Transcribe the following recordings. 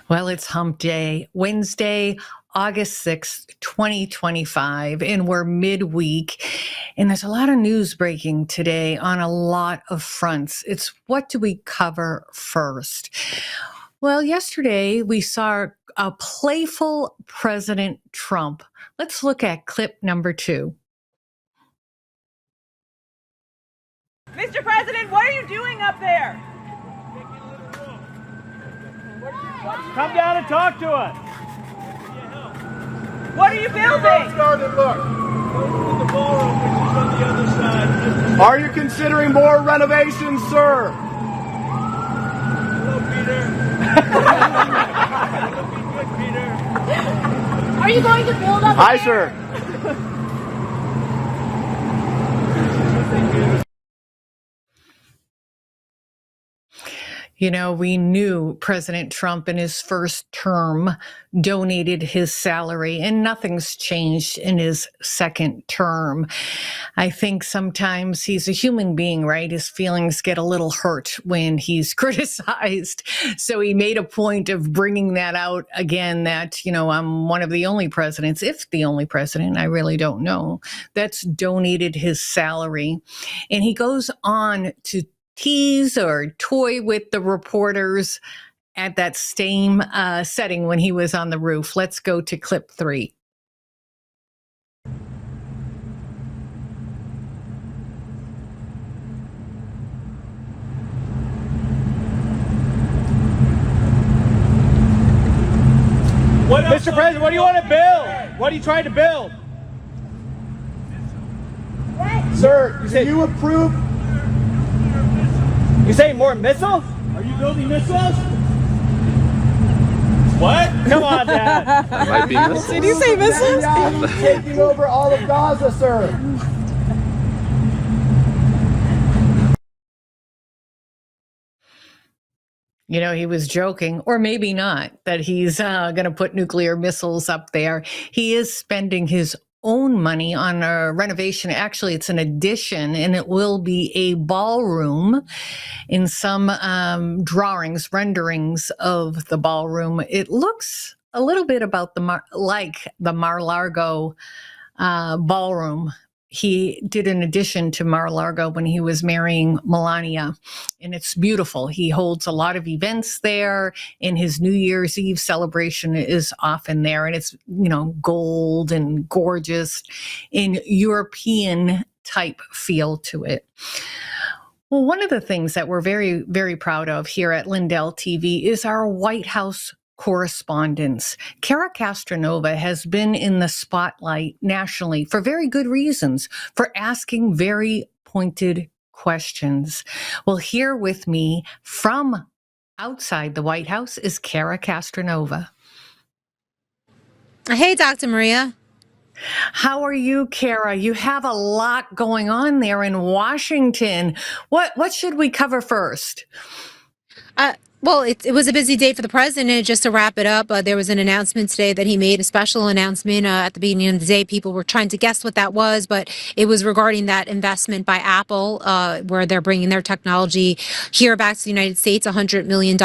Well, it's Hump Day, Wednesday, August 6th, 2025, and we're midweek. And there's a lot of news breaking today on a lot of fronts. It's what do we cover first? Well, yesterday we saw a playful President Trump. Let's look at clip number 2. Mr. President, what are you doing up there? Come down and talk to us. What are you building? Started, look. The ballroom, which is on the other side. Are you considering more renovations, sir? Hello, Peter. Hello, Peter. Are you going to build up? Hi, sir. You know, we knew President Trump in his first term donated his salary, and nothing's changed in his second term. I think sometimes he's a human being, right? His feelings get a little hurt when he's criticized. So he made a point of bringing that out again, that, you know, I'm one of the only presidents, if the only president, I really don't know, that's donated his salary. And he goes on to tease or toy with the reporters at that same setting when he was on the roof. Let's go to clip 3. Mr. President, what do you want to build? What are you trying to build? Sir, do you approve? You say more missiles? Are you building missiles? What? Come on, Dad. Might be missiles. Did you say missiles? Taking over all of Gaza, sir. You know, he was joking, or maybe not, that he's going to put nuclear missiles up there. He is spending his own money on a renovation. Actually, it's an addition, and it will be a ballroom. In some drawings, renderings of the ballroom, it looks a little bit about like the Mar-a-Lago ballroom. He did an addition to Mar-a-Lago when he was marrying Melania, and it's beautiful. He holds a lot of events there, and his New Year's Eve celebration is often there, and it's, you know, gold and gorgeous in European type feel to it. Well, one of the things that we're very, very proud of here at Lindell TV is our White House correspondence. Kara Castronova has been in the spotlight nationally for very good reasons, for asking very pointed questions. Well, here with me from outside the White House is Kara Castronova. Hey, Dr. Maria. How are you, Kara? You have a lot going on there in Washington. What should we cover first? Well, it was a busy day for the president. Just to wrap it up, there was an announcement today that he made, a special announcement at the beginning of the day. People were trying to guess what that was, but it was regarding that investment by Apple, where they're bringing their technology here back to the United States, $100 million.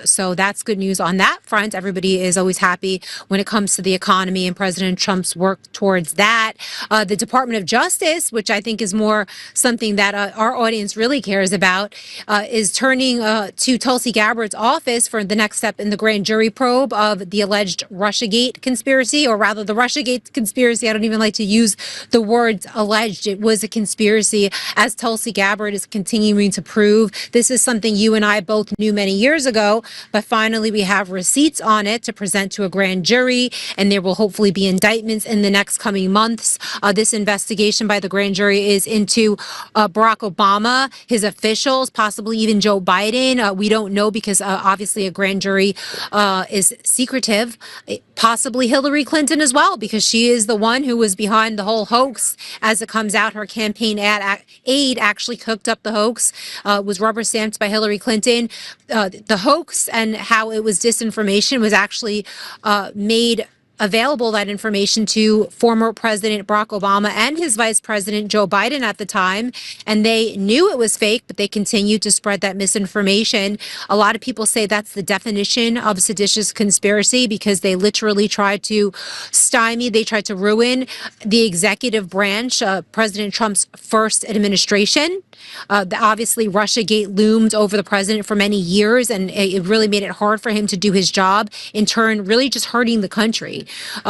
So that's good news on that front. Everybody is always happy when it comes to the economy and President Trump's work towards that. The Department of Justice, which I think is more something that our audience really cares about, is turning to Tulsi Gabbard's office for the next step in the grand jury probe of the alleged Russiagate conspiracy, or rather the Russiagate conspiracy. I don't even like to use the words alleged. It was a conspiracy, as Tulsi Gabbard is continuing to prove. This is something you and I both knew many years ago, but finally we have receipts on it to present to a grand jury, and there will hopefully be indictments in the next coming months. This investigation by the grand jury is into Barack Obama, his officials, possibly even Joe Biden. We don't know, because obviously a grand jury is secretive. Possibly Hillary Clinton as well, because she is the one who was behind the whole hoax. As it comes out, her campaign aide actually cooked up the hoax, was rubber stamped by Hillary Clinton. The hoax and how it was disinformation was actually made available, that information, to former President Barack Obama and his Vice President Joe Biden at the time. And they knew it was fake, but they continued to spread that misinformation. A lot of people say that's the definition of seditious conspiracy, because they literally tried to stymie, they tried to ruin the executive branch, President Trump's first administration. Obviously, Russiagate loomed over the president for many years, and it really made it hard for him to do his job, in turn really just hurting the country.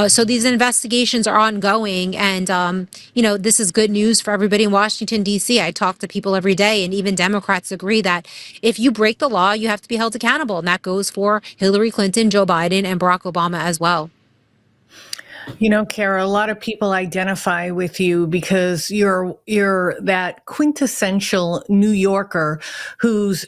So these investigations are ongoing, and this is good news for everybody in Washington, D.C. I talk to people every day, and even Democrats agree that if you break the law, you have to be held accountable, and that goes for Hillary Clinton, Joe Biden, and Barack Obama as well. You know, Kara, a lot of people identify with you because you're that quintessential New Yorker who's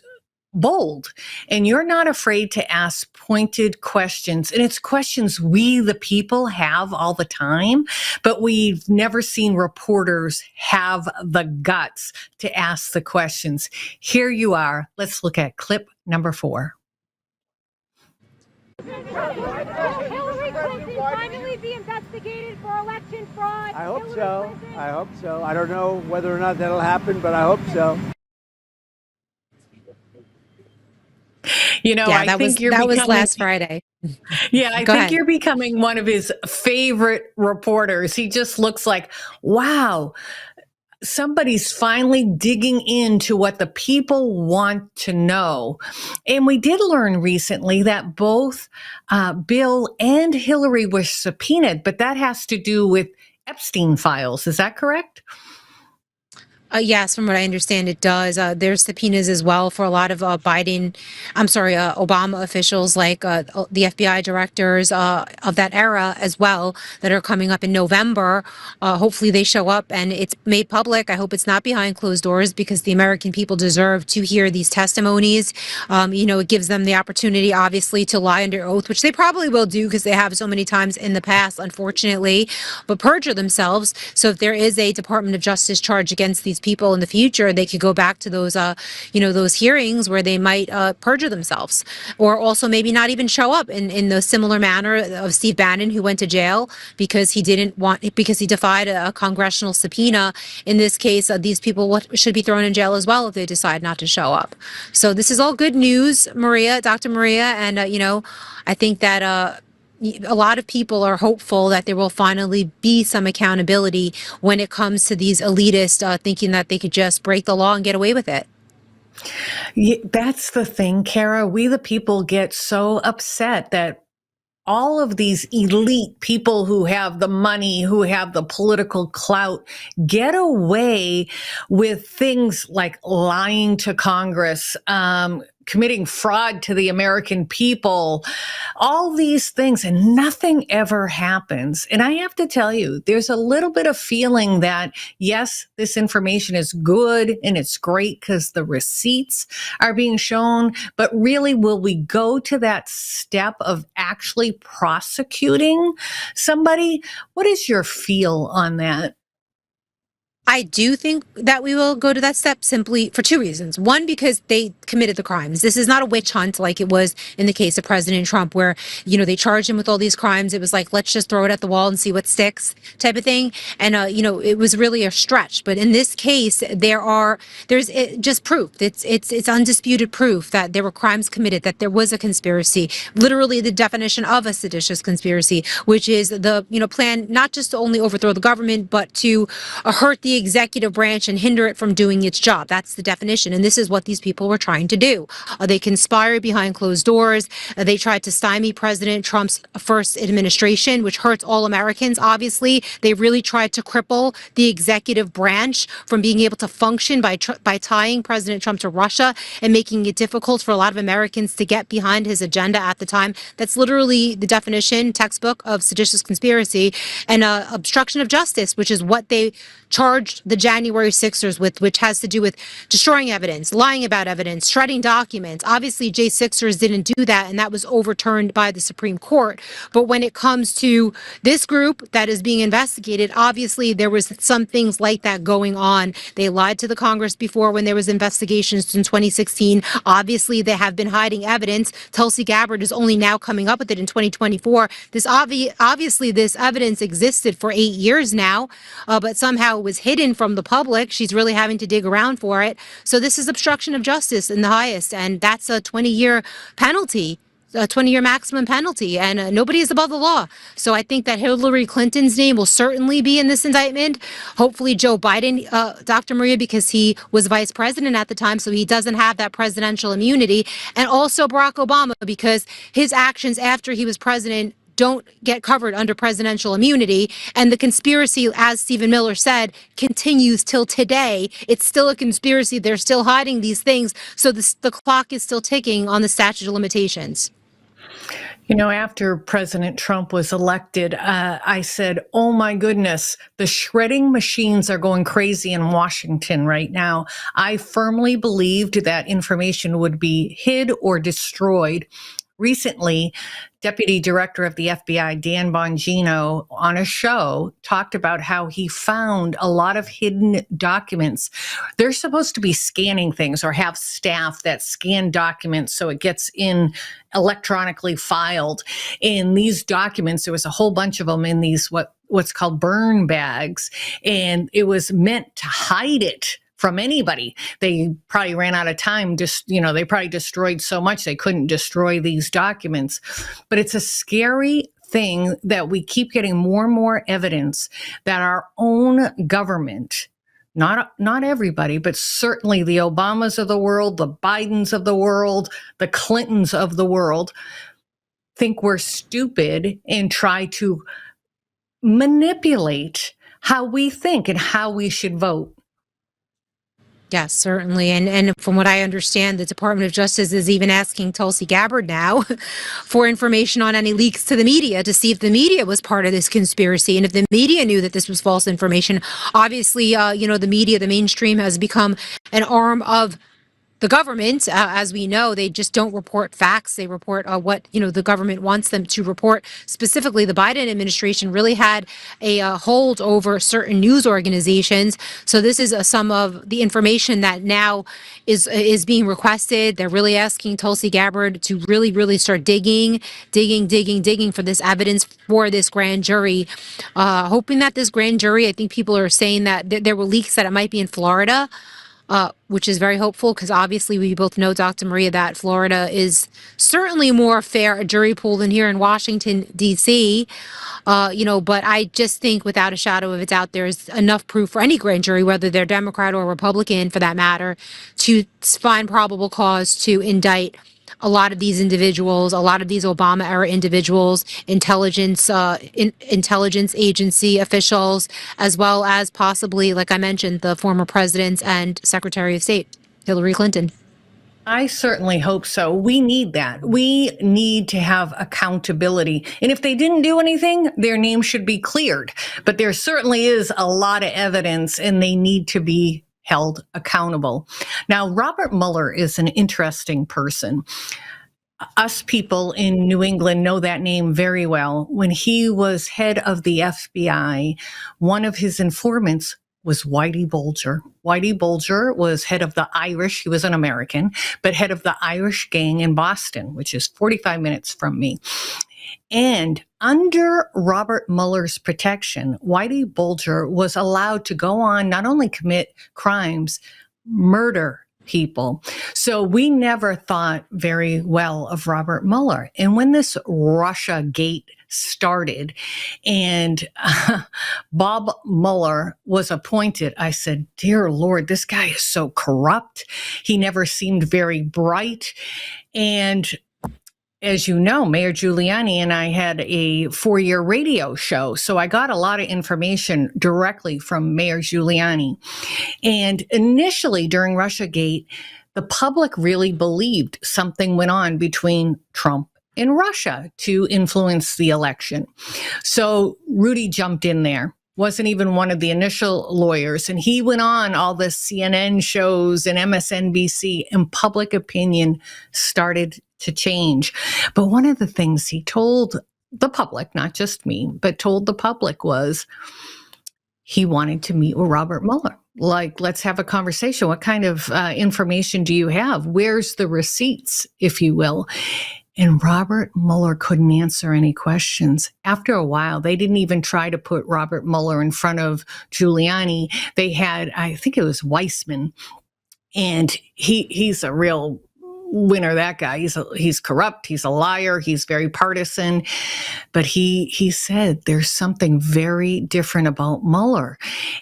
bold, and you're not afraid to ask pointed questions. And it's questions we, the people, have all the time, but we've never seen reporters have the guts to ask the questions. Here you are. Let's look at clip number 4. Hillary Clinton finally be investigated for election fraud? I hope so. I hope so. I don't know whether or not that'll happen, but I hope so. You know, Yeah, I that think was you're that was becoming, last Friday. yeah, I Go think ahead. you're becoming one of his favorite reporters. He just looks like, wow, somebody's finally digging into what the people want to know. And we did learn recently that both Bill and Hillary were subpoenaed, but that has to do with Epstein files. Is that correct? Yes, from what I understand, it does. There's subpoenas as well for a lot of Obama officials, like the FBI directors of that era as well, that are coming up in November. Hopefully they show up and it's made public. I hope it's not behind closed doors, because the American people deserve to hear these testimonies. It gives them the opportunity, obviously, to lie under oath, which they probably will do because they have so many times in the past, unfortunately, but perjure themselves. So if there is a Department of Justice charge against these people in the future, they could go back to those those hearings where they might perjure themselves, or also maybe not even show up in the similar manner of Steve Bannon, who went to jail because he defied a congressional subpoena. In this case, these people should be thrown in jail as well if they decide not to show up. So this is all good news, Dr. Maria, and I think that a lot of people are hopeful that there will finally be some accountability when it comes to these elitists thinking that they could just break the law and get away with it. Yeah, that's the thing, Kara. We, the people, get so upset that all of these elite people who have the money, who have the political clout, get away with things like lying to Congress, committing fraud to the American people, all these things, and nothing ever happens. And I have to tell you, there's a little bit of feeling that, yes, this information is good and it's great because the receipts are being shown, but really, will we go to that step of actually prosecuting somebody? What is your feel on that? I do think that we will go to that step simply for two reasons. One, because they committed the crimes. This is not a witch hunt like it was in the case of President Trump, where, they charged him with all these crimes. It was like, let's just throw it at the wall and see what sticks type of thing. And, it was really a stretch. But in this case, there's just proof. It's undisputed proof that there were crimes committed, that there was a conspiracy, literally the definition of a seditious conspiracy, which is the, plan not just to only overthrow the government, but to hurt the executive branch and hinder it from doing its job. That's the definition. And this is what these people were trying to do. They conspired behind closed doors. They tried to stymie President Trump's first administration, which hurts all Americans, obviously. They really tried to cripple the executive branch from being able to function by tying President Trump to Russia and making it difficult for a lot of Americans to get behind his agenda at the time. That's literally the definition, textbook, of seditious conspiracy. And obstruction of justice, which is what they charged charged the January 6ers with, which has to do with destroying evidence, lying about evidence, shredding documents. Obviously, J6ers didn't do that, and that was overturned by the Supreme Court. But when it comes to this group that is being investigated, obviously there was some things like that going on. They lied to the Congress before when there was investigations in 2016. Obviously, they have been hiding evidence. Tulsi Gabbard is only now coming up with it in 2024. This obviously this evidence existed for 8 years now, but somehow it was hidden from the public. She's really having to dig around for it. So this is obstruction of justice in the highest, and that's a 20-year penalty. A 20-year maximum penalty, and nobody is above the law. So I think that Hillary Clinton's name will certainly be in this indictment. Hopefully Joe Biden, Dr. Maria, because he was vice president at the time, so he doesn't have that presidential immunity. And also Barack Obama, because his actions after he was president don't get covered under presidential immunity. And the conspiracy, as Stephen Miller said, continues till today. It's still a conspiracy. They're still hiding these things. So the clock is still ticking on the statute of limitations. You know, after President Trump was elected, I said, oh my goodness, the shredding machines are going crazy in Washington right now. I firmly believed that information would be hid or destroyed. Recently, Deputy Director of the FBI, Dan Bongino, on a show talked about how he found a lot of hidden documents. They're supposed to be scanning things or have staff that scan documents so it gets in electronically filed. In these documents, there was a whole bunch of them in these what's called burn bags, and it was meant to hide it from anybody. They probably ran out of time. They probably destroyed so much they couldn't destroy these documents. But it's a scary thing that we keep getting more and more evidence that our own government, not everybody, but certainly the Obamas of the world, the Bidens of the world, the Clintons of the world, think we're stupid and try to manipulate how we think and how we should vote. Yes, certainly. And from what I understand, the Department of Justice is even asking Tulsi Gabbard now for information on any leaks to the media to see if the media was part of this conspiracy. And if the media knew that this was false information, obviously, the media, the mainstream has become an arm of the government. As we know, they just don't report facts. They report what, the government wants them to report. Specifically, the Biden administration really had a hold over certain news organizations. So this is some of the information that now is being requested. They're really asking Tulsi Gabbard to really, really start digging for this evidence for this grand jury. Hoping that this grand jury, I think people are saying that there were leaks that it might be in Florida. Which is very hopeful because obviously we both know, Dr. Maria, that Florida is certainly more fair a jury pool than here in Washington, D.C. But I just think without a shadow of a doubt, there's enough proof for any grand jury, whether they're Democrat or Republican for that matter, to find probable cause to indict a lot of these individuals, a lot of these Obama-era individuals, intelligence agency officials, as well as possibly, like I mentioned, the former presidents and Secretary of State, Hillary Clinton. I certainly hope so. We need that. We need to have accountability. And if they didn't do anything, their name should be cleared. But there certainly is a lot of evidence, and they need to be held accountable. Now, Robert Mueller is an interesting person. Us people in New England know that name very well. When he was head of the FBI, one of his informants was Whitey Bulger. Whitey Bulger was head of the Irish, he was an American, but head of the Irish gang in Boston, which is 45 minutes from me. And under Robert Mueller's protection, Whitey Bulger was allowed to go on, not only commit crimes, murder people. So we never thought very well of Robert Mueller. And when this Russia Gate started and Bob Mueller was appointed, I said, dear Lord, this guy is so corrupt. He never seemed very bright. And as you know, Mayor Giuliani and I had a 4-year radio show. So I got a lot of information directly from Mayor Giuliani. And initially during Russiagate, the public really believed something went on between Trump and Russia to influence the election. So Rudy jumped in there wasn't even one of the initial lawyers. And he went on all the CNN shows and MSNBC, and public opinion started to change. But one of the things he told the public, not just me, but told the public, was he wanted to meet with Robert Mueller. Like, let's have a conversation. What kind of information do you have? Where's the receipts, if you will? And Robert Mueller couldn't answer any questions. After a while, they didn't even try to put Robert Mueller in front of Giuliani. They had, I think it was Weissman, and he's a real winner, that guy. He's corrupt, he's a liar, he's very partisan. But he said there's something very different about Mueller.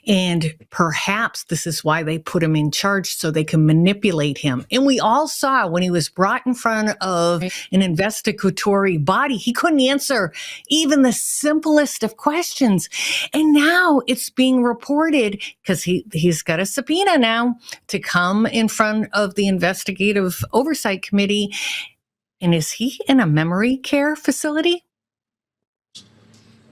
And perhaps this is why they put him in charge, so they can manipulate him. And we all saw when he was brought in front of an investigatory body, he couldn't answer even the simplest of questions. And now it's being reported, because he's got a subpoena now to come in front of the investigative oversight committee. And is he in a memory care facility?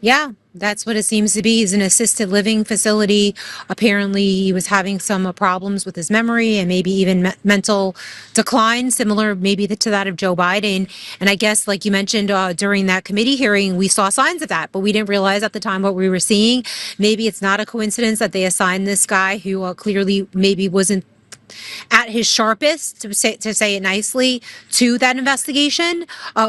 Yeah, that's what it seems to be. He's an assisted living facility. Apparently, he was having some problems with his memory and maybe even mental decline, similar maybe to that of Joe Biden. And I guess, like you mentioned, during that committee hearing, we saw signs of that, but we didn't realize at the time what we were seeing. Maybe it's not a coincidence that they assigned this guy who clearly maybe wasn't at his sharpest, to say it nicely, to that investigation.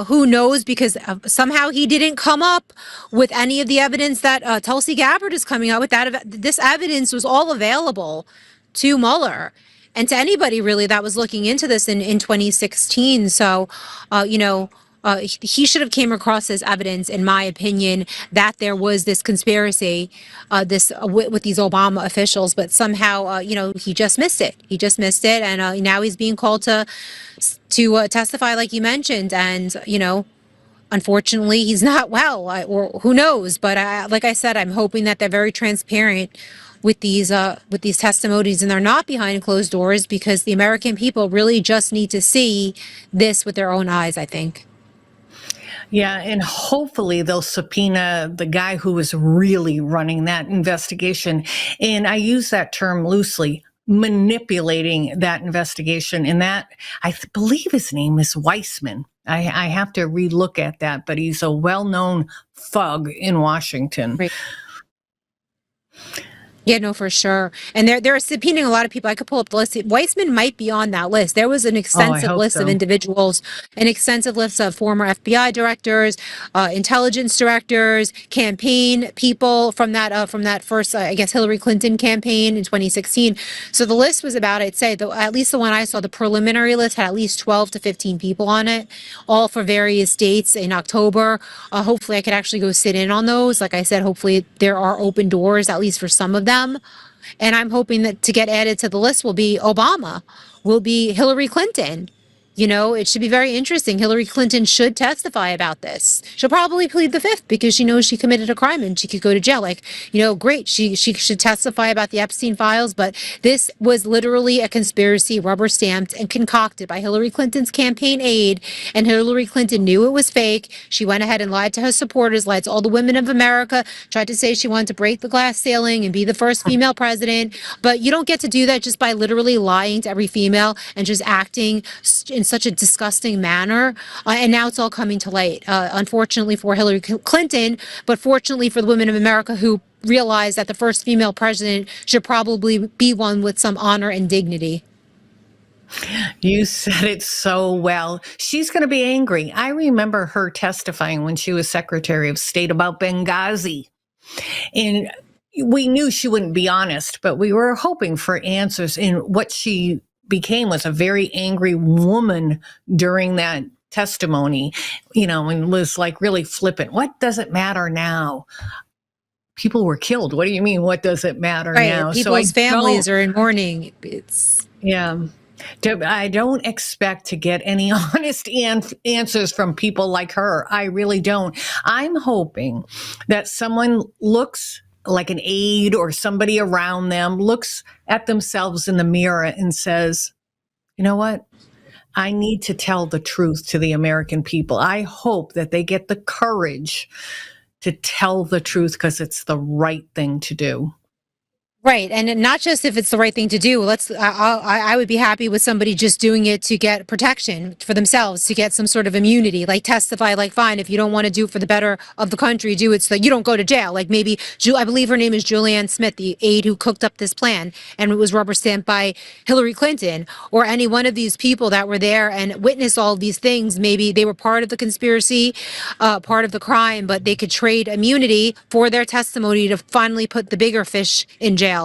Who knows? Because somehow he didn't come up with any of the evidence that Tulsi Gabbard is coming out with. This evidence was all available to Mueller and to anybody really that was looking into this in 2016. So, he should have came across as evidence, in my opinion, that there was this conspiracy, with these Obama officials. But somehow, he just missed it. He just missed it, and now he's being called to testify, like you mentioned, and unfortunately, he's not well, or who knows. But like I said, I'm hoping that they're very transparent with these testimonies, and they're not behind closed doors, because the American people really just need to see this with their own eyes, I think. Yeah, and hopefully they'll subpoena the guy who was really running that investigation. And I use that term loosely, manipulating that investigation. And that, I believe his name is Weissman. I have to relook at that, but he's a well-known thug in Washington. Right. Yeah, no, for sure. And they're subpoenaing a lot of people. I could pull up the list. Weissman might be on that list. There was an extensive list of individuals, an extensive list of former FBI directors, intelligence directors, campaign people from that first, I guess, Hillary Clinton campaign in 2016. So the list was about, I'd say, at least the one I saw, the preliminary list had at least 12 to 15 people on it, all for various dates in October. Hopefully I could actually go sit in on those. Like I said, hopefully there are open doors, at least for some of them. And I'm hoping that to get added to the list will be Obama, will be Hillary Clinton. It should be very interesting. Hillary Clinton should testify about this. She'll probably plead the fifth because she knows she committed a crime and she could go to jail. Great. She should testify about the Epstein files. But this was literally a conspiracy, rubber stamped and concocted by Hillary Clinton's campaign aide. And Hillary Clinton knew it was fake. She went ahead and lied to her supporters, lied to all the women of America, tried to say she wanted to break the glass ceiling and be the first female president. But you don't get to do that just by literally lying to every female and just acting in such a disgusting manner. And now it's all coming to light, unfortunately for Hillary Clinton, but fortunately for the women of America who realize that the first female president should probably be one with some honor and dignity. You said it so well. She's going to be angry. I remember her testifying when she was Secretary of State about Benghazi. And we knew she wouldn't be honest, but we were hoping for answers. And what she became was a very angry woman during that testimony, and was like really flippant. What does it matter now? People were killed. What do you mean? What does it matter now? People's families are in mourning. I don't expect to get any honest answers from people like her. I really don't. I'm hoping that someone looks like an aide or somebody around them looks at themselves in the mirror and says, you know what? I need to tell the truth to the American people. I hope that they get the courage to tell the truth because it's the right thing to do. Right, and not just if it's the right thing to do. I would be happy with somebody just doing it to get protection for themselves, to get some sort of immunity, like testify, like fine, if you don't want to do it for the better of the country, do it so that you don't go to jail. Like maybe, I believe her name is Julianne Smith, the aide who cooked up this plan, and it was rubber stamped by Hillary Clinton, or any one of these people that were there and witnessed all of these things. Maybe they were part of the conspiracy, part of the crime, but they could trade immunity for their testimony to finally put the bigger fish in jail,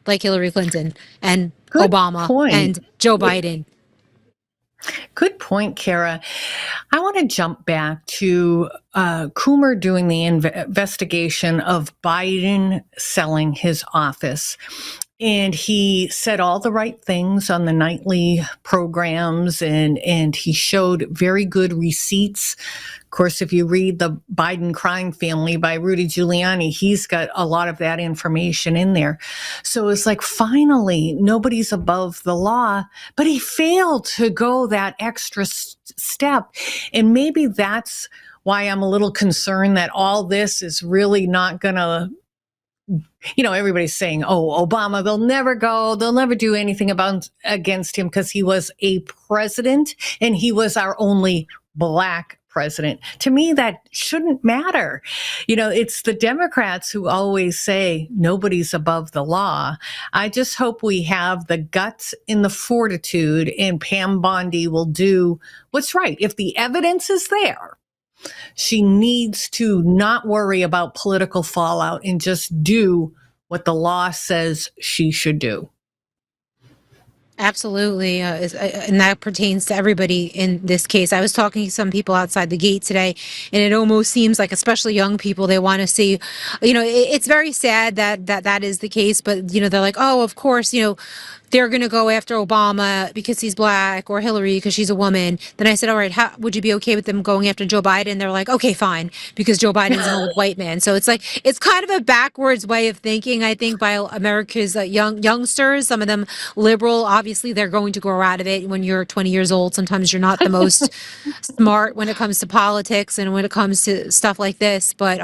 like Hillary Clinton and Good Obama point. and Joe Biden. Good point, Kara. I want to jump back to Coomer doing the investigation of Biden selling his office. And he said all the right things on the nightly programs, and he showed very good receipts. Of course, if you read The Biden Crime Family by Rudy Giuliani, he's got a lot of that information in there. So it's like, finally, nobody's above the law, but he failed to go that extra step. And maybe that's why I'm a little concerned that all this is really not going to, everybody's saying, oh, Obama, they'll never do anything against him because he was a president and he was our only Black president. To me, that shouldn't matter. It's the Democrats who always say nobody's above the law. I just hope we have the guts and the fortitude, and Pam Bondi will do what's right. If the evidence is there, she needs to not worry about political fallout and just do what the law says she should do. Absolutely. And that pertains to everybody in this case. I was talking to some people outside the gate today, and it almost seems like, especially young people, they want to see, it's very sad that is the case, but, they're like, oh, of course, they're going to go after Obama because he's Black, or Hillary because she's a woman. Then I said, all right, how would you be okay with them going after Joe Biden? They're like, okay, fine, because Joe Biden's an old white man. So it's like, it's kind of a backwards way of thinking, I think, by America's youngsters, some of them liberal. Obviously, they're going to grow out of it. When you're 20 years old, sometimes you're not the most smart when it comes to politics and when it comes to stuff like this. But,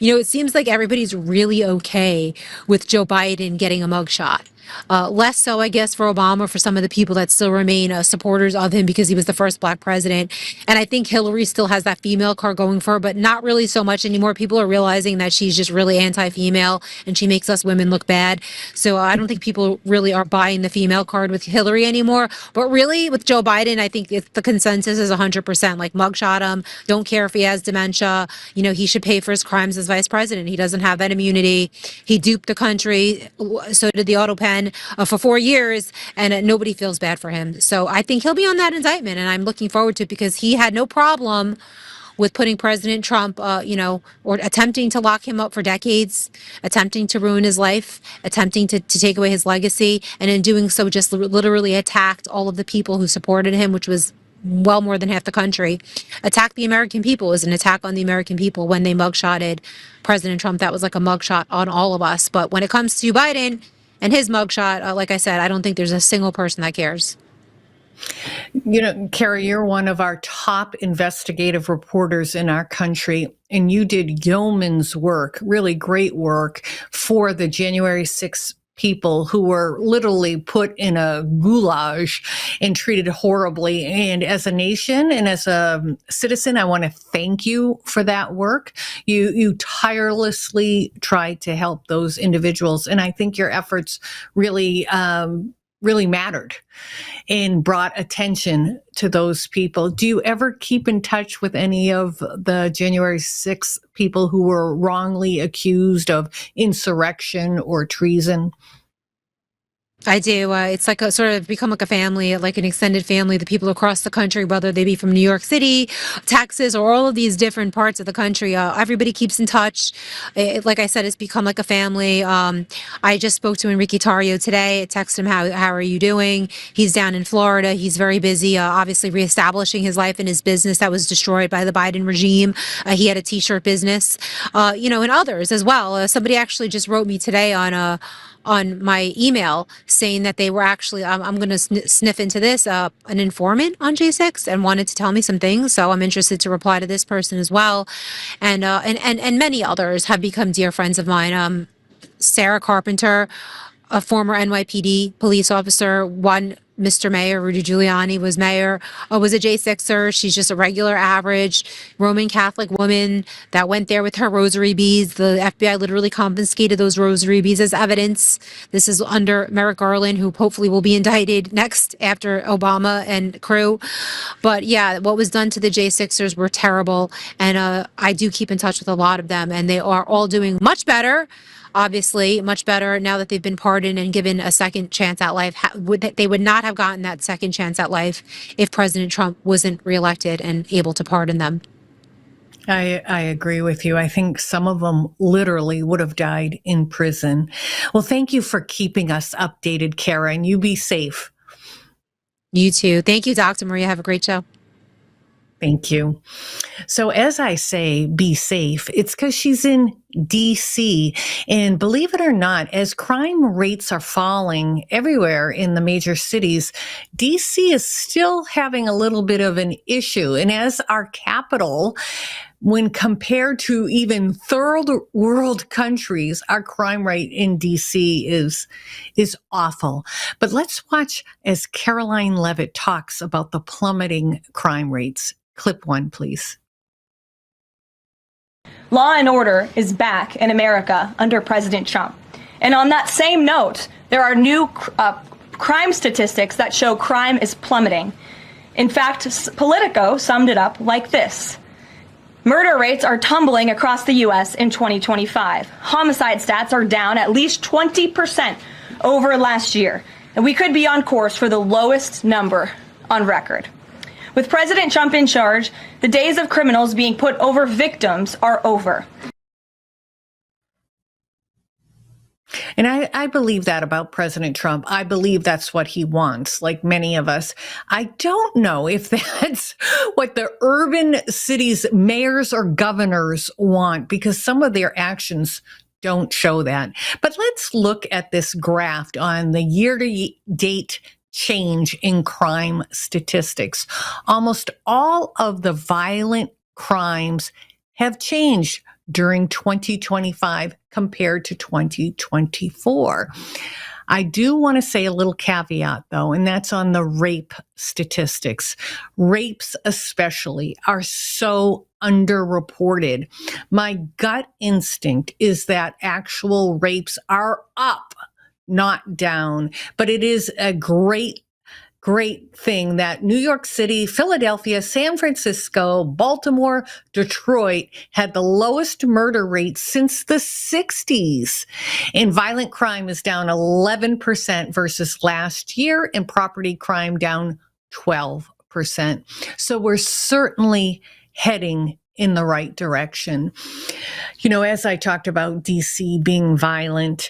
it seems like everybody's really okay with Joe Biden getting a mugshot. Less so, I guess, for Obama, for some of the people that still remain supporters of him because he was the first Black president. And I think Hillary still has that female card going for her, but not really so much anymore. People are realizing that she's just really anti-female and she makes us women look bad. So I don't think people really are buying the female card with Hillary anymore. But really, with Joe Biden, I think the consensus is 100%. Like, mugshot him. Don't care if he has dementia. He should pay for his crimes as vice president. He doesn't have that immunity. He duped the country. So did the auto pen. For 4 years, and nobody feels bad for him. So I think he'll be on that indictment, and I'm looking forward to it because he had no problem with putting President Trump, or attempting to lock him up for decades, attempting to ruin his life, attempting to take away his legacy, and in doing so just literally attacked all of the people who supported him, which was well more than half the country. Attack the American people is an attack on the American people. When they mugshotted President Trump, that was like a mugshot on all of us. But when it comes to Biden and his mugshot, like I said, I don't think there's a single person that cares. Kara, you're one of our top investigative reporters in our country, and you did yeoman's work, really great work, for the January 6th people who were literally put in a goulash and treated horribly. And as a nation and as a citizen, I want to thank you for that work. You tirelessly tried to help those individuals. And I think your efforts really mattered and brought attention to those people. Do you ever keep in touch with any of the January 6th people who were wrongly accused of insurrection or treason? I do. It's like a sort of become like a family, like an extended family. The people across the country, whether they be from New York City, Texas, or all of these different parts of the country, everybody keeps in touch. Like I said, it's become like a family. I just spoke to Enrique Tarrio today. I texted him, how are you doing? He's down in Florida. He's very busy, obviously reestablishing his life and his business that was destroyed by the Biden regime. He had a t-shirt business, and others as well. Somebody actually just wrote me today on on my email saying that they were actually, I'm going to sniff into this, an informant on J6 and wanted to tell me some things. So I'm interested to reply to this person as well. And many others have become dear friends of mine. Sarah Carpenter, a former NYPD police officer, one Mr. Mayor, Rudy Giuliani was mayor, was a J6er. She's just a regular average Roman Catholic woman that went there with her rosary beads. The FBI literally confiscated those rosary beads as evidence. This is under Merrick Garland, who hopefully will be indicted next after Obama and crew. But yeah, what was done to the J6ers were terrible. And I do keep in touch with a lot of them, and they are all doing much better. Obviously, much better now that they've been pardoned and given a second chance at life. They would not have gotten that second chance at life if President Trump wasn't reelected and able to pardon them. I agree with you. I think some of them literally would have died in prison. Well, thank you for keeping us updated, Kara, and you be safe. You too. Thank you, Dr. Maria. Have a great show. Thank you. So as I say, be safe, it's because she's in DC. And believe it or not, as crime rates are falling everywhere in the major cities, DC is still having a little bit of an issue. And as our capital, when compared to even third world countries, our crime rate in DC is awful. But let's watch as Caroline Levitt talks about the plummeting crime rates. Clip 1, please. Law and order is back in America under President Trump. And on that same note, there are new crime statistics that show crime is plummeting. In fact, Politico summed it up like this. Murder rates are tumbling across the U.S. in 2025. Homicide stats are down at least 20% over last year. And we could be on course for the lowest number on record. With President Trump in charge, the days of criminals being put over victims are over. And I believe that about President Trump. I believe that's what he wants, like many of us. I don't know if that's what the urban cities' mayors or governors want, because some of their actions don't show that. But let's look at this graph on the year-to-date change in crime statistics. Almost all of the violent crimes have changed during 2025 compared to 2024. I do want to say a little caveat, though, and that's on the rape statistics. Rapes especially are so underreported. My gut instinct is that actual rapes are up, not down, but it is a great thing that New York City, Philadelphia, San Francisco, Baltimore, Detroit had the lowest murder rate since the 60s. And violent crime is down 11% versus last year, and property crime down 12%. So we're certainly heading in the right direction. You know, as I talked about DC being violent,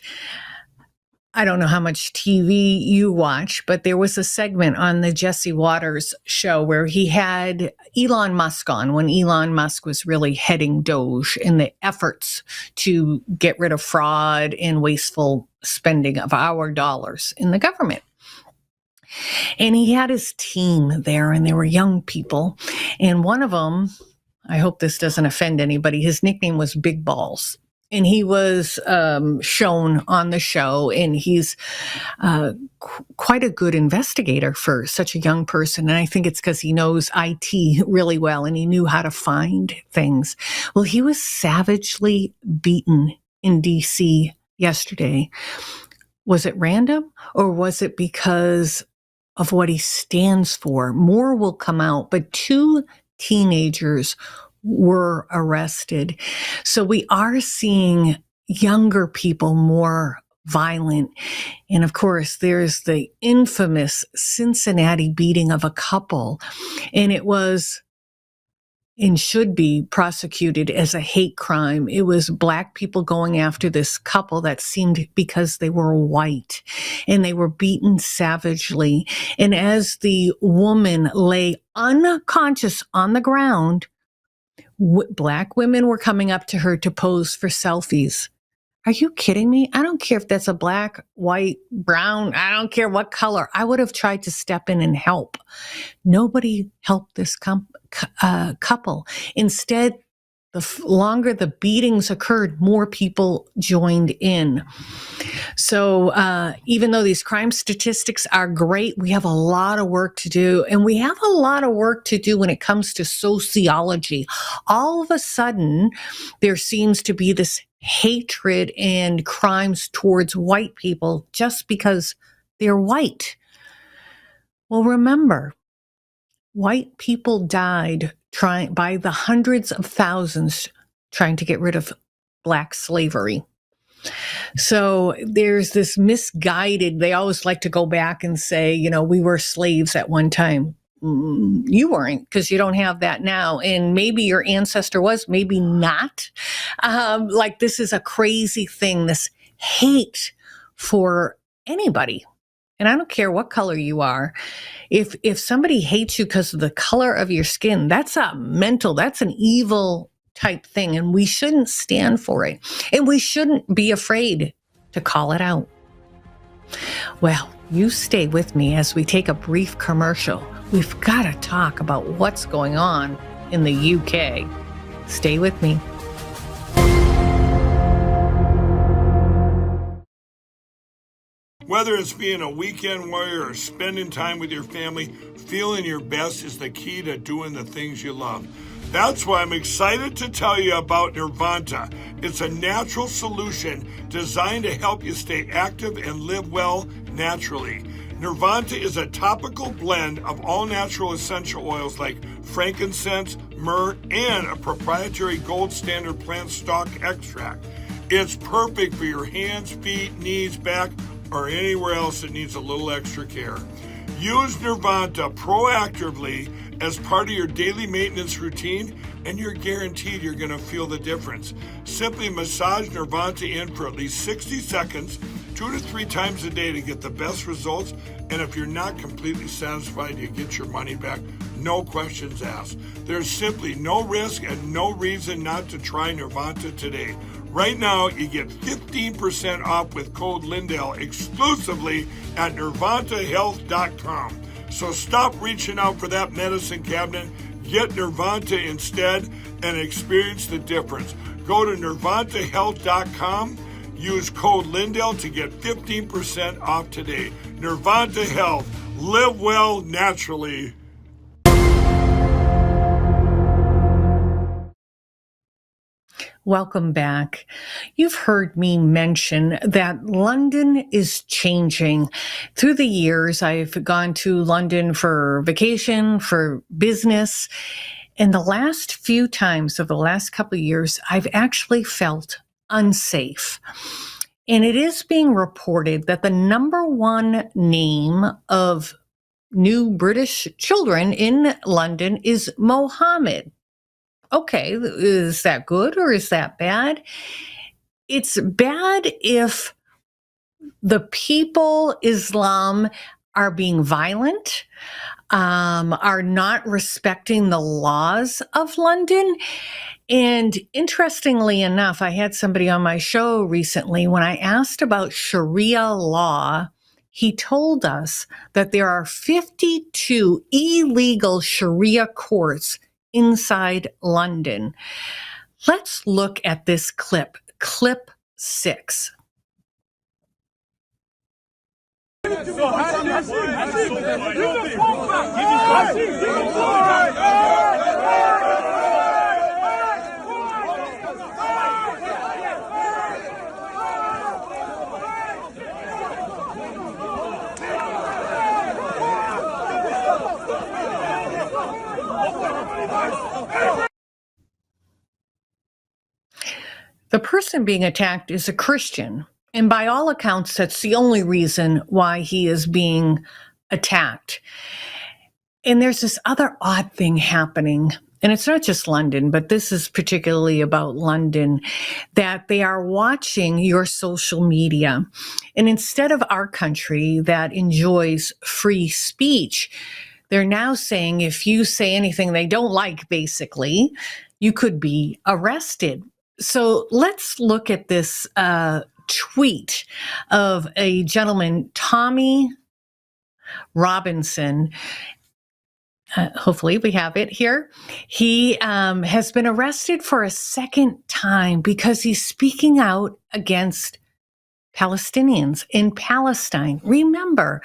I don't know how much TV you watch, but there was a segment on the Jesse Waters show where he had Elon Musk on when Elon Musk was really heading Doge in the efforts to get rid of fraud and wasteful spending of our dollars in the government. And he had his team there, and they were young people. And one of them, I hope this doesn't offend anybody, his nickname was Big Balls. And he was shown on the show, and he's quite a good investigator for such a young person. And I think it's because he knows IT really well, and he knew how to find things. Well, he was savagely beaten in DC yesterday. Was it random, or was it because of what he stands for? More will come out, but 2 teenagers were arrested. So we are seeing younger people more violent. And of course, there's the infamous Cincinnati beating of a couple. And it was and should be prosecuted as a hate crime. It was Black people going after this couple that seemed because they were white, and they were beaten savagely. And as the woman lay unconscious on the ground, Black women were coming up to her to pose for selfies. Are you kidding me? I don't care if that's a black, white, brown, I don't care what color. I would have tried to step in and help. Nobody helped this couple. Instead, the longer the beatings occurred, more people joined in. So even though these crime statistics are great, we have a lot of work to do. And we have a lot of work to do when it comes to sociology. All of a sudden, there seems to be this hatred and crimes towards white people just because they're white. Well, remember, white people died by the hundreds of thousands trying to get rid of black slavery. So there's this misguided, they always like to go back and say, you know, we were slaves at one time. You weren't, because you don't have that now. And maybe your ancestor was, maybe not. Like, this is a crazy thing, this hate for anybody. And I don't care what color you are. If somebody hates you because of the color of your skin, that's that's an evil type thing. And we shouldn't stand for it. And we shouldn't be afraid to call it out. Well, you stay with me as we take a brief commercial. We've got to talk about what's going on in the UK. Stay with me. Whether it's being a weekend warrior or spending time with your family, feeling your best is the key to doing the things you love. That's why I'm excited to tell you about Nirvanta. It's a natural solution designed to help you stay active and live well naturally. Nirvanta is a topical blend of all natural essential oils like frankincense, myrrh, and a proprietary gold standard plant stock extract. It's perfect for your hands, feet, knees, back, or anywhere else that needs a little extra care. Use Nirvanta proactively as part of your daily maintenance routine, and you're guaranteed you're going to feel the difference. Simply massage Nirvanta in for at least 60 seconds, 2 to 3 times a day to get the best results. And if you're not completely satisfied, you get your money back. No questions asked. There's simply no risk and no reason not to try Nirvanta today. Right now, you get 15% off with code Lindell exclusively at NirvantaHealth.com. So stop reaching out for that medicine cabinet. Get Nirvanta instead and experience the difference. Go to NirvantaHealth.com. Use code Lindell to get 15% off today. Nirvanta Health. Live well naturally. Welcome back. You've heard me mention that London is changing. Through the years, I've gone to London for vacation, for business, and the last few times of the last couple of years, I've actually felt unsafe. And it is being reported that the number one name of new British children in London is Mohammed. Okay, is that good or is that bad? It's bad if the people, Islam, are being violent, are not respecting the laws of London. And interestingly enough, I had somebody on my show recently, when I asked about Sharia law, he told us that there are 52 illegal Sharia courts inside London. Let's look at this clip 6. The person being attacked is a Christian, and by all accounts, that's the only reason why he is being attacked. And there's this other odd thing happening, and it's not just London, but this is particularly about London, that they are watching your social media. And instead of our country that enjoys free speech, they're now saying if you say anything they don't like, basically, you could be arrested. So let's look at this tweet of a gentleman, Tommy Robinson. Hopefully we have it here. He has been arrested for a second time because he's speaking out against Palestinians in Palestine. Remember,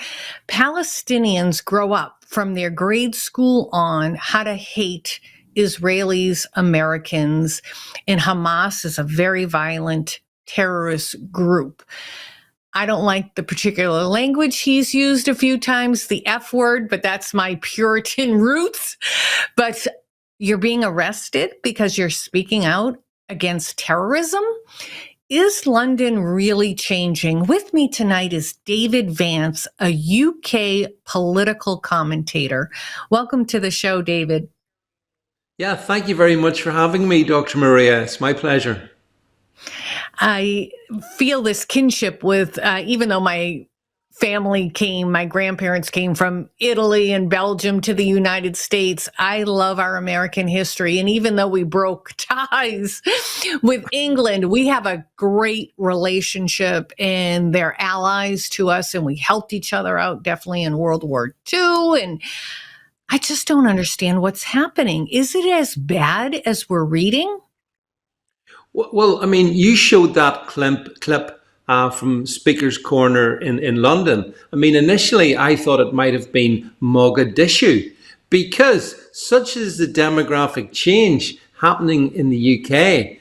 Palestinians grow up from their grade school on how to hate Israelis, Americans, and Hamas is a very violent terrorist group. I don't like the particular language he's used a few times, the F word, but that's my Puritan roots. But you're being arrested because you're speaking out against terrorism? Is London really changing? With me tonight is David Vance, a UK political commentator. Welcome to the show, David. Yeah, thank you very much for having me, Dr. Maria. It's my pleasure. I feel this kinship with, even though my grandparents came from Italy and Belgium to the United States. I love our American history. And even though we broke ties with England, we have a great relationship and they're allies to us. And we helped each other out definitely in World War II. And I just don't understand what's happening. Is it as bad as we're reading? Well, I mean, you showed that clip from Speaker's Corner in London. I mean, initially I thought it might have been Mogadishu because such is the demographic change happening in the UK.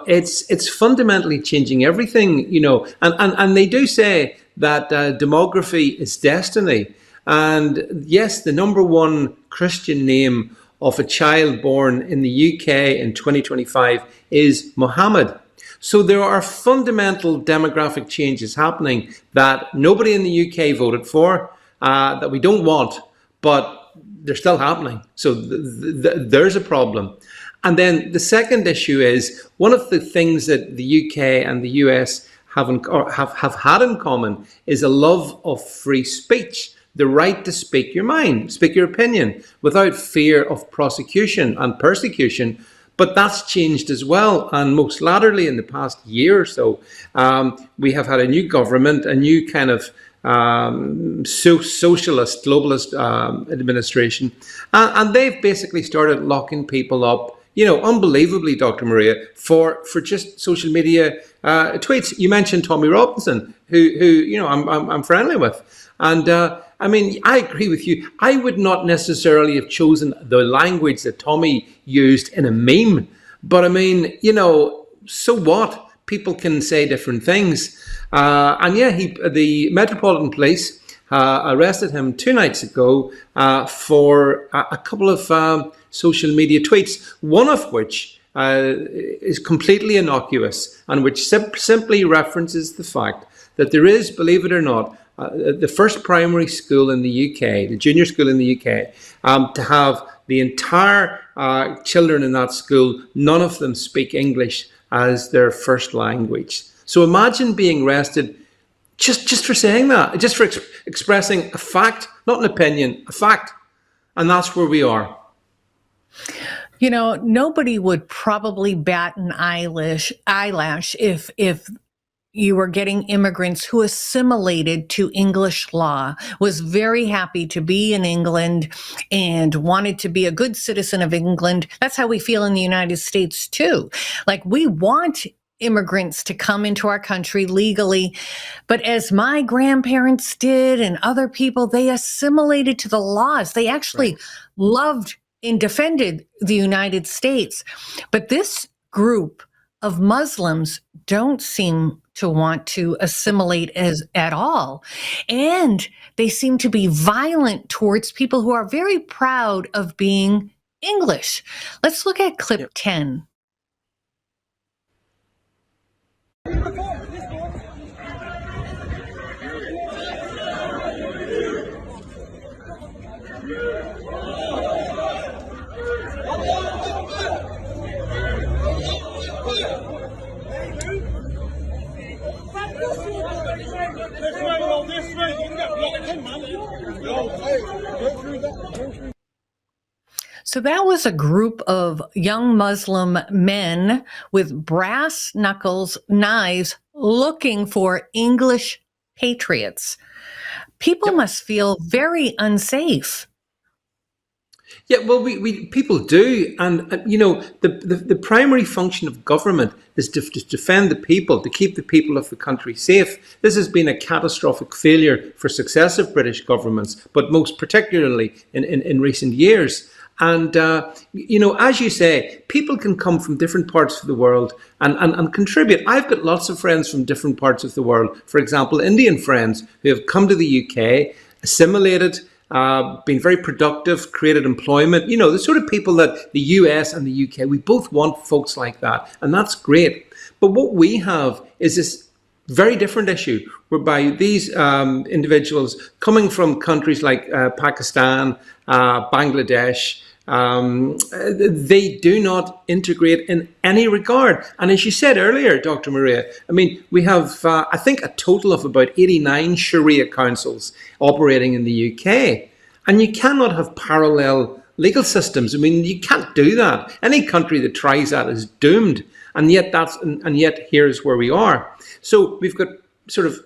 It's fundamentally changing everything, you know, and they do say that demography is destiny. And yes, the number one Christian name of a child born in the UK in 2025 is Muhammad. So there are fundamental demographic changes happening that nobody in the UK voted for, that we don't want, but they're still happening. So there's a problem. And then the second issue is one of the things that the UK and the US have had in common is a love of free speech. The right to speak your mind, speak your opinion without fear of prosecution and persecution. But that's changed as well. And most latterly in the past year or so, we have had a new government, a new kind of socialist, globalist administration. And they've basically started locking people up, you know, unbelievably, Dr. Maria, for just social media tweets. You mentioned Tommy Robinson, who you know, I'm friendly with. And I mean, I agree with you. I would not necessarily have chosen the language that Tommy used in a meme. But I mean, you know, so what? People can say different things. And yeah, the Metropolitan Police arrested him 2 nights ago for a couple of social media tweets, one of which is completely innocuous and which simply references the fact that there is, believe it or not, the first primary school in the UK, the junior school in the UK, to have the entire children in that school, none of them speak English as their first language. So imagine being arrested just for saying that, just for expressing a fact, not an opinion, a fact. And that's where we are. You know, nobody would probably bat an eyelash if you were getting immigrants who assimilated to English law, was very happy to be in England and wanted to be a good citizen of England. That's how we feel in the United States too. Like, we want immigrants to come into our country legally, but as my grandparents did and other people, they assimilated to the laws. They actually loved and defended the United States. But this group of Muslims don't seem to want to assimilate at all. And they seem to be violent towards people who are very proud of being English. Let's look at clip 10. So that was a group of young Muslim men with brass knuckles, knives, looking for English patriots. People must feel very unsafe. Yeah, well, we people do, and the primary function of government is to defend the people, to keep the people of the country safe. This has been a catastrophic failure for successive British governments, but most particularly in recent years. And as you say, people can come from different parts of the world and contribute. I've got lots of friends from different parts of the world. For example, Indian friends who have come to the UK, assimilated, been very productive, created employment. The sort of people that the US and the UK, we both want folks like that. And that's great. But what we have is this very different issue whereby these individuals coming from countries like Pakistan, Bangladesh, they do not integrate in any regard. And as you said earlier, Dr. Maria, I mean, we have, I think, a total of about 89 Sharia councils operating in the UK. And you cannot have parallel legal systems. I mean, you can't do that. Any country that tries that is doomed. And yet here's where we are. So we've got sort of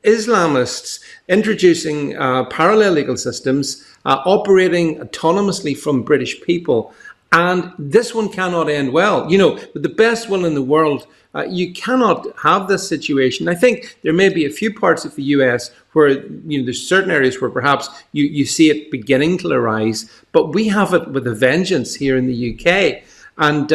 Islamists introducing parallel legal systems, operating autonomously from British people. And this one cannot end well. With the best will in the world, you cannot have this situation. I think there may be a few parts of the US where there's certain areas where perhaps you see it beginning to arise, but we have it with a vengeance here in the UK. And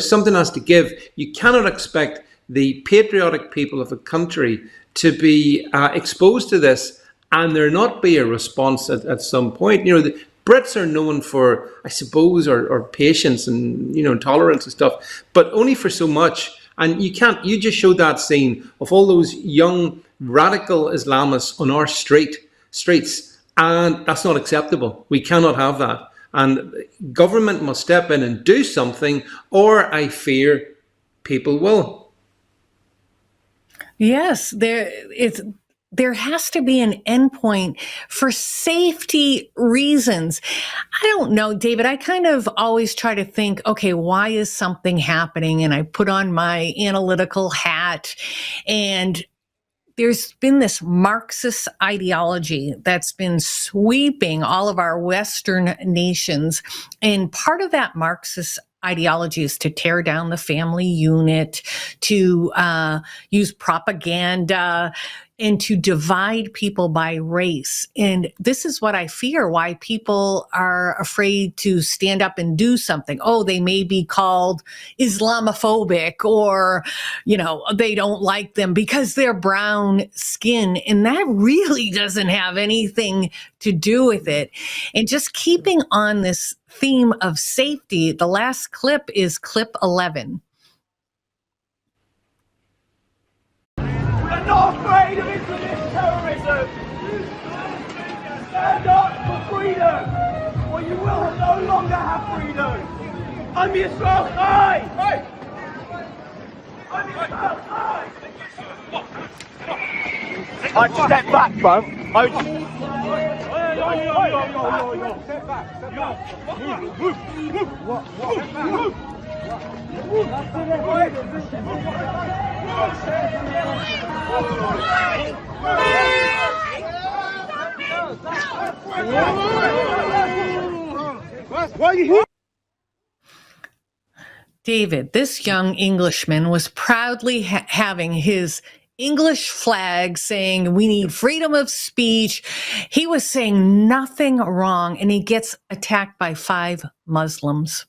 something has to give. You cannot expect the patriotic people of a country to be exposed to this and there not be a response at some point. The Brits are known for, I suppose, or patience and tolerance and stuff, but only for so much. And you just showed that scene of all those young radical Islamists on our streets, and that's not acceptable. We cannot have that. And government must step in and do something, or I fear people will. Yes, there has to be an endpoint for safety reasons. I don't know, David, I kind of always try to think, okay, why is something happening? And I put on my analytical hat, and there's been this Marxist ideology that's been sweeping all of our Western nations. And part of that Marxist ideology is to tear down the family unit, to use propaganda, and to divide people by race. And this is what I fear, why people are afraid to stand up and do something. Oh, they may be called Islamophobic, or, they don't like them because they're brown skin. And that really doesn't have anything to do with it. And just keeping on this theme of safety, the last clip is clip 11. We're not afraid of Islamist terrorism. Stand up for freedom, or you will no longer have freedom. I'm Yusuf High. I'm Yusuf High. I step back, bro. Step back. Move. What? Why are you here? David, this young Englishman was proudly having his English flag saying we need freedom of speech. He was saying nothing wrong, and he gets attacked by 5 Muslims.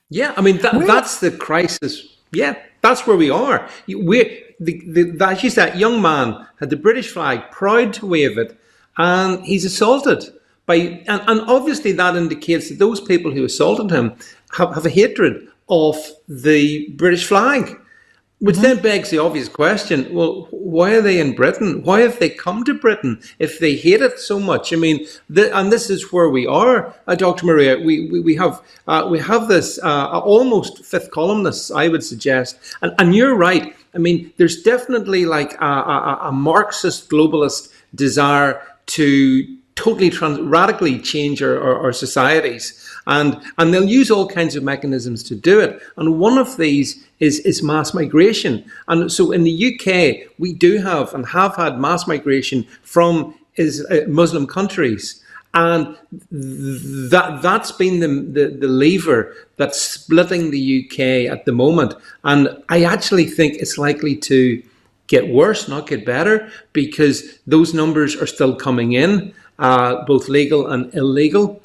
Yeah, I mean, that's the crisis. Yeah, that's where we are. As you said, that young man had the British flag, proud to wave it, and he's assaulted by, and obviously that indicates that those people who assaulted him have a hatred of the British flag. Which then begs the obvious question, well, why are they in Britain? Why have they come to Britain if they hate it so much? I mean, and this is where we are, Dr. Maria. We have this almost fifth columnists, I would suggest. And you're right. I mean, there's definitely like a Marxist globalist desire to totally radically change our societies. And they'll use all kinds of mechanisms to do it. And one of these is mass migration. And so in the UK, we do have and have had mass migration from Muslim countries. And that's been the lever that's splitting the UK at the moment. And I actually think it's likely to get worse, not get better, because those numbers are still coming in, both legal and illegal.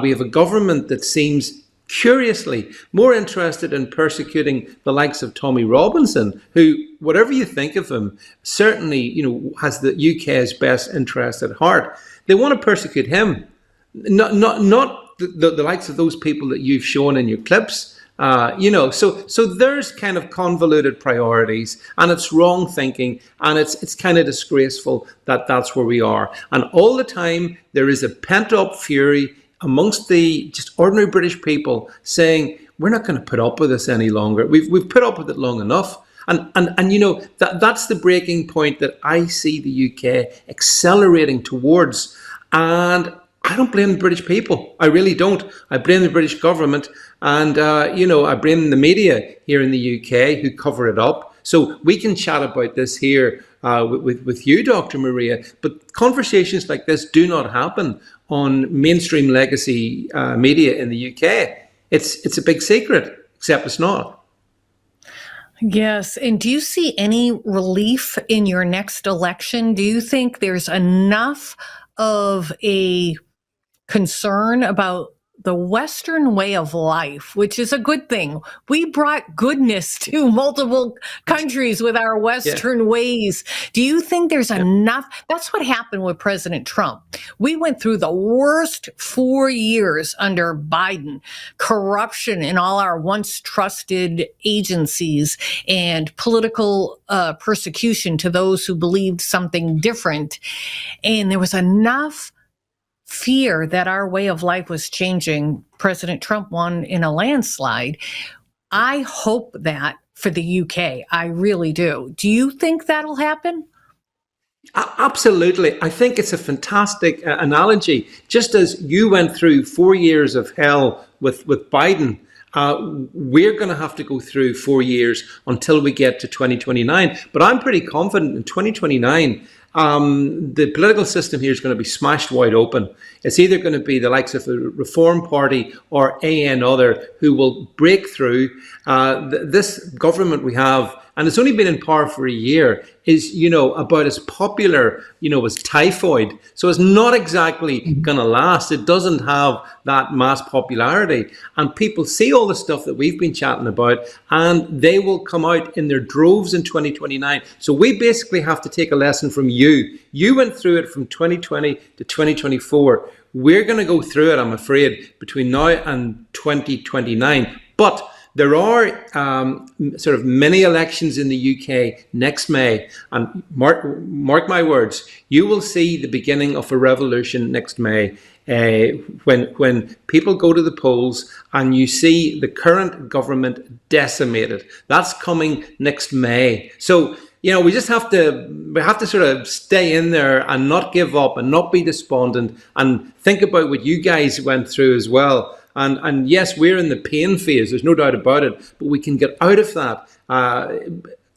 We have a government that seems curiously more interested in persecuting the likes of Tommy Robinson, who, whatever you think of him, certainly, has the UK's best interest at heart. They want to persecute him, not the likes of those people that you've shown in your clips. So there's kind of convoluted priorities, and it's wrong thinking, and it's kind of disgraceful that that's where we are. And all the time there is a pent-up fury amongst the just ordinary British people saying, we're not going to put up with this any longer. We've put up with it long enough. And that's the breaking point that I see the UK accelerating towards. And I don't blame the British people. I really don't. I blame the British government, and I blame the media here in the UK who cover it up. So we can chat about this here with you, Dr. Maria, but conversations like this do not happen on mainstream legacy media in the UK. It's a big secret, except it's not. Yes. And do you see any relief in your next election? Do you think there's enough of a concern about the Western way of life, which is a good thing? We brought goodness to multiple countries with our Western ways. Do you think there's enough? That's what happened with President Trump. We went through the worst 4 years under Biden, corruption in all our once trusted agencies, and political persecution to those who believed something different. And there was enough fear that our way of life was changing. President Trump won in a landslide. I hope that for the UK. I really do. Do you think that'll happen? Absolutely. I think it's a fantastic analogy. Just as you went through 4 years of hell with Biden, we're going to have to go through 4 years until we get to 2029. But I'm pretty confident in 2029, the political system here is going to be smashed wide open. It's either going to be the likes of the Reform Party or another who will break through. This government we have, and it's only been in power for a year, is, about as popular, as typhoid. So it's not exactly going to last. It doesn't have that mass popularity. And people see all the stuff that we've been chatting about, and they will come out in their droves in 2029. So we basically have to take a lesson from you. You went through it from 2020 to 2024. We're going to go through it, I'm afraid, between now and 2029. But there are sort of mini elections in the UK next May, and mark my words, you will see the beginning of a revolution next May, when people go to the polls and you see the current government decimated. That's coming next May. So we just have to sort of stay in there and not give up and not be despondent, and think about what you guys went through as well. And yes, we're in the pain phase, there's no doubt about it, but we can get out of that.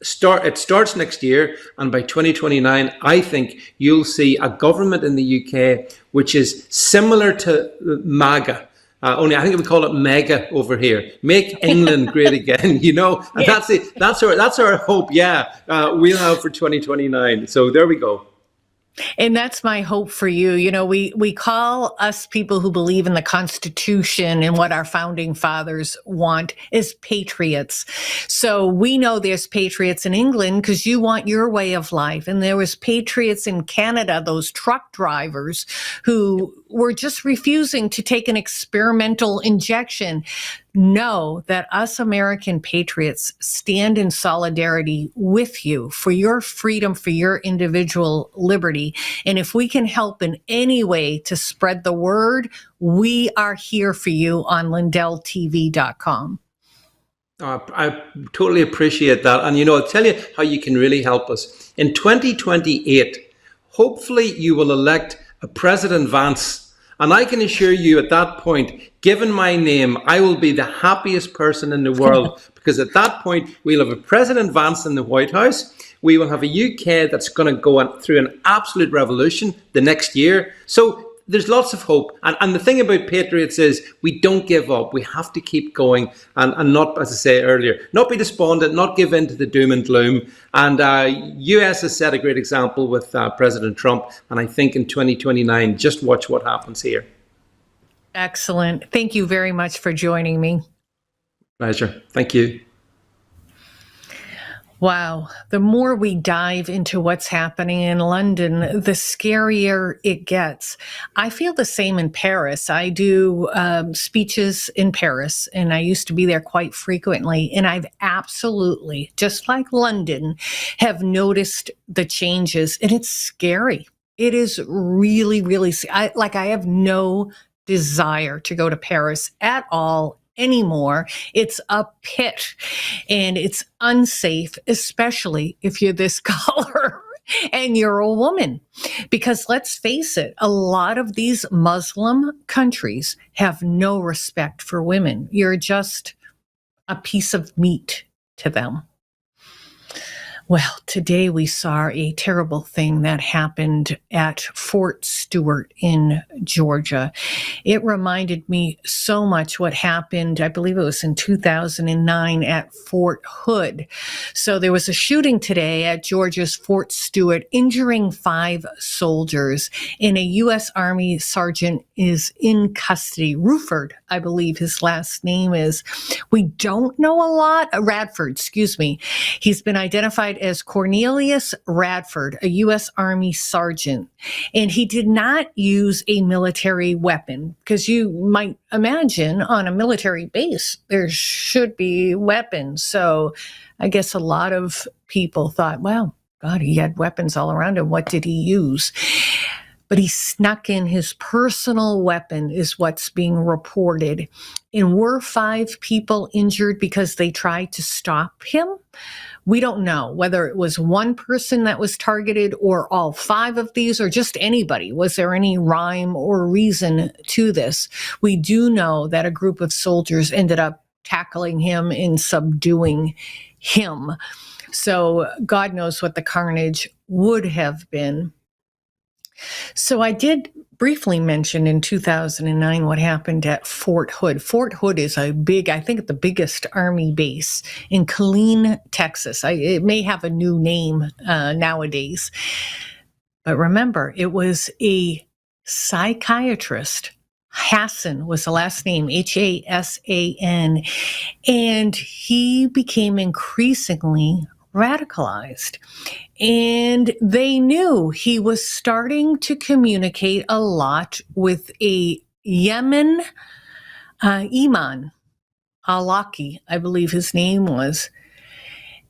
It starts next year, and by 2029, I think you'll see a government in the UK which is similar to MAGA. Only I think we call it mega over here. Make England great again, And that's it. That's our hope. We'll have for 2029. So there we go. And that's my hope for you. We call us people who believe in the Constitution and what our founding fathers want as patriots. So we know there's patriots in England because you want your way of life. And there was patriots in Canada, those truck drivers who were just refusing to take an experimental injection. Know that us American patriots stand in solidarity with you for your freedom, for your individual liberty. And if we can help in any way to spread the word, we are here for you on LindellTV.com. I totally appreciate that. And, I'll tell you how you can really help us. In 2028, hopefully you will elect President Vance. And I can assure you at that point, given my name, I will be the happiest person in the world because at that point, we'll have a President Vance in the White House. We will have a UK that's going to go through an absolute revolution the next year. So there's lots of hope. And the thing about Patriots is we don't give up. We have to keep going and not, as I say earlier, not be despondent, not give in to the doom and gloom. And US has set a great example with President Trump. And I think in 2029, just watch what happens here. Excellent. Thank you very much for joining me. Pleasure. Thank you. Wow. The more we dive into what's happening in London, the scarier it gets. I feel the same in Paris. I do speeches in Paris, and I used to be there quite frequently. And I've absolutely, just like London, have noticed the changes. And it's scary. It is really, really, I have no desire to go to Paris at all anymore. It's a pit and it's unsafe, especially if you're this color and you're a woman. Because let's face it, a lot of these Muslim countries have no respect for women. You're just a piece of meat to them. Well, today we saw a terrible thing that happened at Fort Stewart in Georgia. It reminded me so much what happened, I believe it was in 2009 at Fort Hood. So there was a shooting today at Georgia's Fort Stewart, injuring 5 soldiers, and a U.S. Army sergeant is in custody. Ruford, I believe his last name is. We don't know a lot. Radford, excuse me. He's been identified as Cornelius Radford, a U.S. Army sergeant. And he did not use a military weapon, because you might imagine on a military base, there should be weapons. So I guess a lot of people thought, well, God, he had weapons all around him. What did he use? But he snuck in his personal weapon, is what's being reported. And were 5 people injured because they tried to stop him? We don't know whether it was one person that was targeted or all 5 of these or just anybody. Was there any rhyme or reason to this? We do know that a group of soldiers ended up tackling him and subduing him. So God knows what the carnage would have been. So I did briefly mention in 2009 what happened at Fort Hood. Fort Hood is a big, I think the biggest Army base in Killeen, Texas. It may have a new name nowadays. But remember, it was a psychiatrist. Hassan was the last name, Hasan. And he became increasingly radicalized. And they knew he was starting to communicate a lot with a Yemen Iman Alaki, I believe his name was.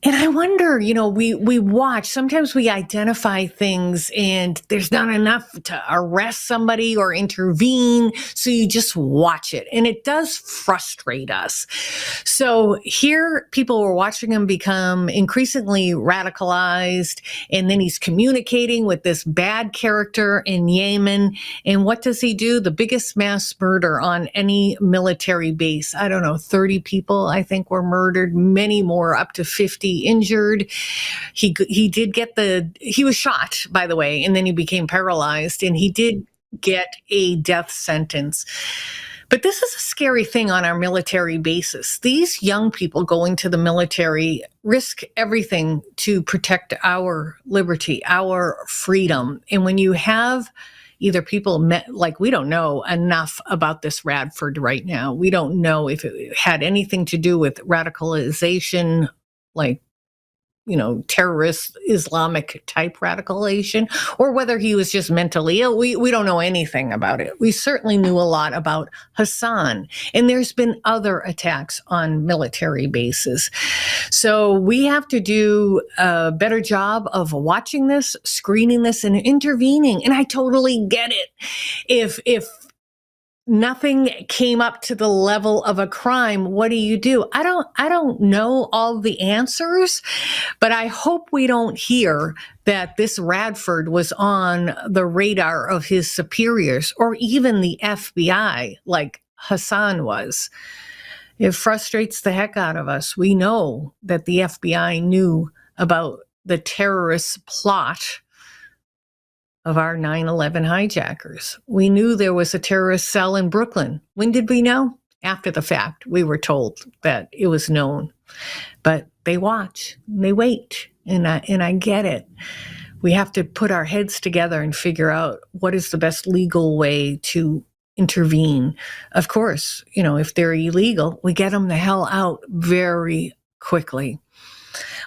And I wonder, we watch, sometimes we identify things and there's not enough to arrest somebody or intervene. So you just watch it, and it does frustrate us. So here people were watching him become increasingly radicalized, and then he's communicating with this bad character in Yemen. And what does he do? The biggest mass murder on any military base. I don't know, 30 people, I think, were murdered, many more, up to 50 injured. He did get he was shot, by the way, and then he became paralyzed, and he did get a death sentence. But this is a scary thing on our military bases. These young people going to the military risk everything to protect our liberty, our freedom. And when you have either people we don't know enough about this Radford right now. We don't know if it had anything to do with radicalization, terrorist Islamic type radicalization, or whether he was just mentally ill. We don't know anything about it. We certainly knew a lot about Hassan, and there's been other attacks on military bases. So we have to do a better job of watching this, screening this, and intervening. And I totally get it. If nothing came up to the level of a crime. What do? I don't know all the answers, but I hope we don't hear that this Radford was on the radar of his superiors or even the FBI like Hassan was. It frustrates the heck out of us. We know that the FBI knew about the terrorist plot of our 9/11 hijackers. We knew there was a terrorist cell in Brooklyn. When did we know? After the fact. We were told that it was known. But they watch, and they wait, and I get it. We have to put our heads together and figure out what is the best legal way to intervene. Of course, if they're illegal, we get them the hell out very quickly.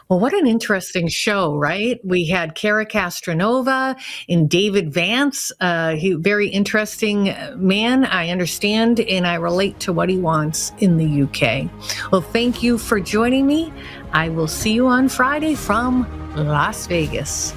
Well, what an interesting show, right? We had Kara Castronova and David Vance. He very interesting man. I understand and I relate to what he wants in the UK. Well, thank you for joining me. I will see you on Friday from Las Vegas.